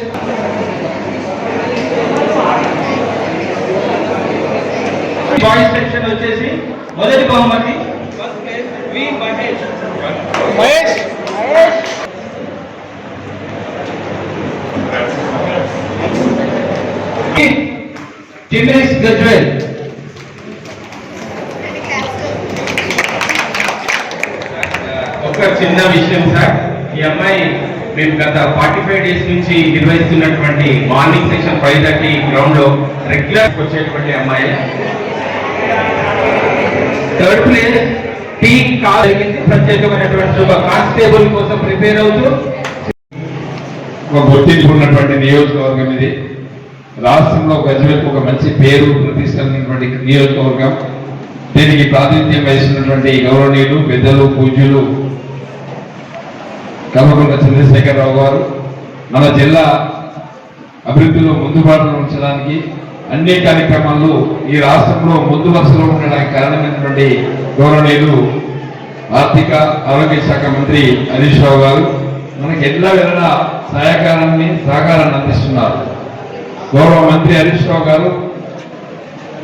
బాయ్స్ సెక్షన్ బహుమతి ఫస్ట్ ప్లేస్ వి మహేష్. టిమేష్ గజ్వేల్. ఒక చిన్న విషయం సార్, ఈ అమ్మాయి మేము గత 45 డేస్ నుంచి నిర్వహిస్తున్నటువంటి మార్నింగ్ సెక్షన్ 5:30 గ్రౌండ్ లో రెగ్యులర్ వచ్చేటువంటి అమ్మాయి. థర్డ్ ప్లేస్ టీ జరిగింది. ప్రత్యేకమైనటువంటి ఒక కానిస్టేబుల్ కోసం ప్రిపేర్ అవుతూ ఒక గుర్తింపు ఉన్నటువంటి నియోజకవర్గం ఇది. రాష్ట్రంలో గజ్వేల్కి ఒక మంచి పేరు ప్రతిష్టమైనటువంటి నియోజకవర్గం. దీనికి ప్రాతినిధ్యం వహిస్తున్నటువంటి గౌరవనీయులు పెద్దలు పూజ్యులు కల్వకుంట్ల చంద్రశేఖరరావు గారు మన జిల్లా అభివృద్ధిలో ముందుబాటులో ఉంచడానికి అన్ని కార్యక్రమాలు ఈ రాష్ట్రంలో ముందు వరుసలో ఉండడానికి కారణమైనటువంటి గౌరవనీయులు ఆర్థిక ఆరోగ్య శాఖ మంత్రి హరీష్ రావు గారు మనకి ఎట్లా వెళ్ళినా సహకారాన్ని అందిస్తున్నారు. గౌరవ మంత్రి హరీష్ రావు గారు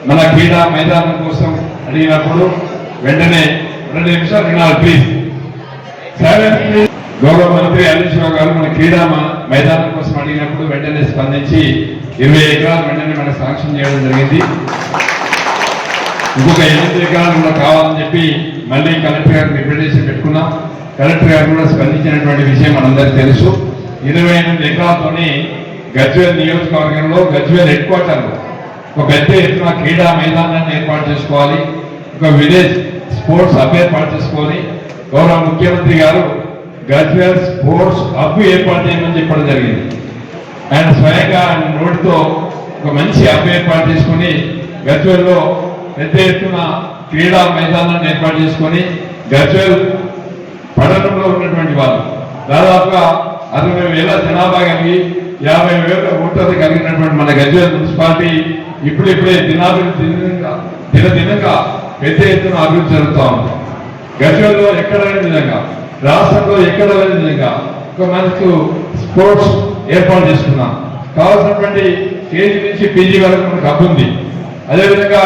మన క్రీడా మైదానం కోసం అడిగినప్పుడు వెంటనే 2 నిమిషాలు వినాలి ప్లీజ్. గౌరవ మంత్రి హరీష్ రావు గారు మన క్రీడా మైదానం కోసం అడిగినప్పుడు వెంటనే స్పందించి 20 ఎకరాలు వెంటనే మనకు శాంక్షన్ చేయడం జరిగింది. ఇంకొక 8 ఎకరాలు కూడా కావాలని చెప్పి మళ్ళీ కలెక్టర్ గారికి రిప్రజెంటేషన్ పెట్టుకున్నాం. కలెక్టర్ గారు కూడా స్పందించినటువంటి విషయం మనందరికీ తెలుసు. 28 ఎకరాలతోని గజ్వేల్ నియోజకవర్గంలో గజ్వేల్ హెడ్ క్వార్టర్ ఒక పెద్ద ఎత్తున క్రీడా మైదానాన్ని ఏర్పాటు చేసుకోవాలి. ఒక విలేజ్ స్పోర్ట్స్ హబ్ ఏర్పాటు చేసుకోవాలి. గౌరవ ముఖ్యమంత్రి గారు గజ్వేల్ స్పోర్ట్స్ హబ్ ఏర్పాటు చేయమని చెప్పడం జరిగింది. ఆయన స్వయంగా ఆయన నోటితో ఒక మంచి హబ్ ఏర్పాటు చేసుకుని గజ్వేల్లో పెద్ద ఎత్తున క్రీడా మైదానాన్ని ఏర్పాటు చేసుకొని గజ్వేల్ పట్టణంలో ఉన్నటువంటి వాళ్ళు దాదాపుగా 60,000 జనాభా కలిగి 50,000 ఓటర్లు కలిగినటువంటి మన గజ్వేల్ మున్సిపాలిటీ ఇప్పుడిప్పుడే దినదినంగా పెద్ద ఎత్తున అభివృద్ధి జరుగుతూ ఉంది. గజ్వేల్లో ఎక్కడ లేని విధంగా రాష్ట్రంలో ఎక్కడ లేని విధంగా ఒక మనకు స్పోర్ట్స్ ఏర్పాటు చేసుకున్నాం. కావాల్సినటువంటి కేజీ నుంచి పీజీ వరకు మనకు హబ్ ఉంది. అదేవిధంగా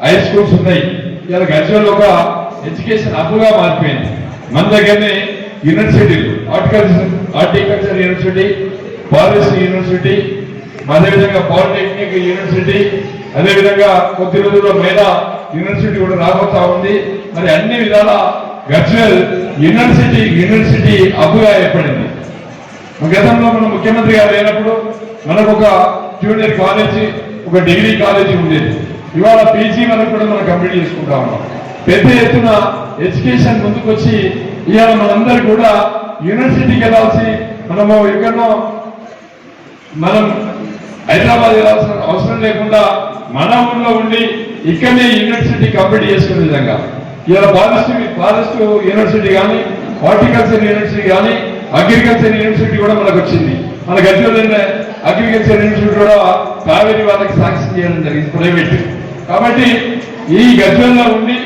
హై స్కూల్స్ ఉన్నాయి. ఇలా గజ్వేల్ ఒక ఎడ్యుకేషన్ హబ్గా మారిపోయింది. మన దగ్గరనే యూనివర్సిటీలు హార్టికల్చర్ యూనివర్సిటీ, ఫారెస్ట్ యూనివర్సిటీ, అదేవిధంగా పాలిటెక్నిక్ యూనివర్సిటీ, అదేవిధంగా కొద్ది రోజుల్లో మేధా యూనివర్సిటీ కూడా రాబోతా ఉంది. మరి అన్ని విధాల గజ్వేల్ యూనివర్సిటీ హబ్గా ఏర్పడింది. గతంలో మన ముఖ్యమంత్రి గారు లేనప్పుడు మనకు ఒక జూనియర్ కాలేజీ, ఒక డిగ్రీ కాలేజీ ఉండేది. ఇవాళ పీజీ వరకు కూడా మనం కంప్లీట్ చేసుకుంటా ఉన్నాం. పెద్ద ఎత్తున ఎడ్యుకేషన్ ముందుకొచ్చి ఇవాళ మనందరూ కూడా యూనివర్సిటీకి వెళ్ళాల్సి మనము ఎక్కడో మనం హైదరాబాద్ వెళ్ళాల్సిన అవసరం లేకుండా మన ఊళ్ళో ఉండి ఇక్కడనే యూనివర్సిటీ కంప్లీట్ చేసుకునే విధంగా ఇవాళ ఫారెస్ట్ యూనివర్సిటీ కానీ, హార్టికల్చర్ యూనివర్సిటీ కానీ, అగ్రికల్చర్ యూనివర్సిటీ కూడా మనకు వచ్చింది. మన గజ్వేల్ అగ్రికల్చర్ యూనివర్సిటీ కూడా కావేరీ వాళ్ళకి శాంక్షన్ చేయడం జరిగింది ప్రైవేట్. కాబట్టి ఈ గజ్వేల్లో ఉండి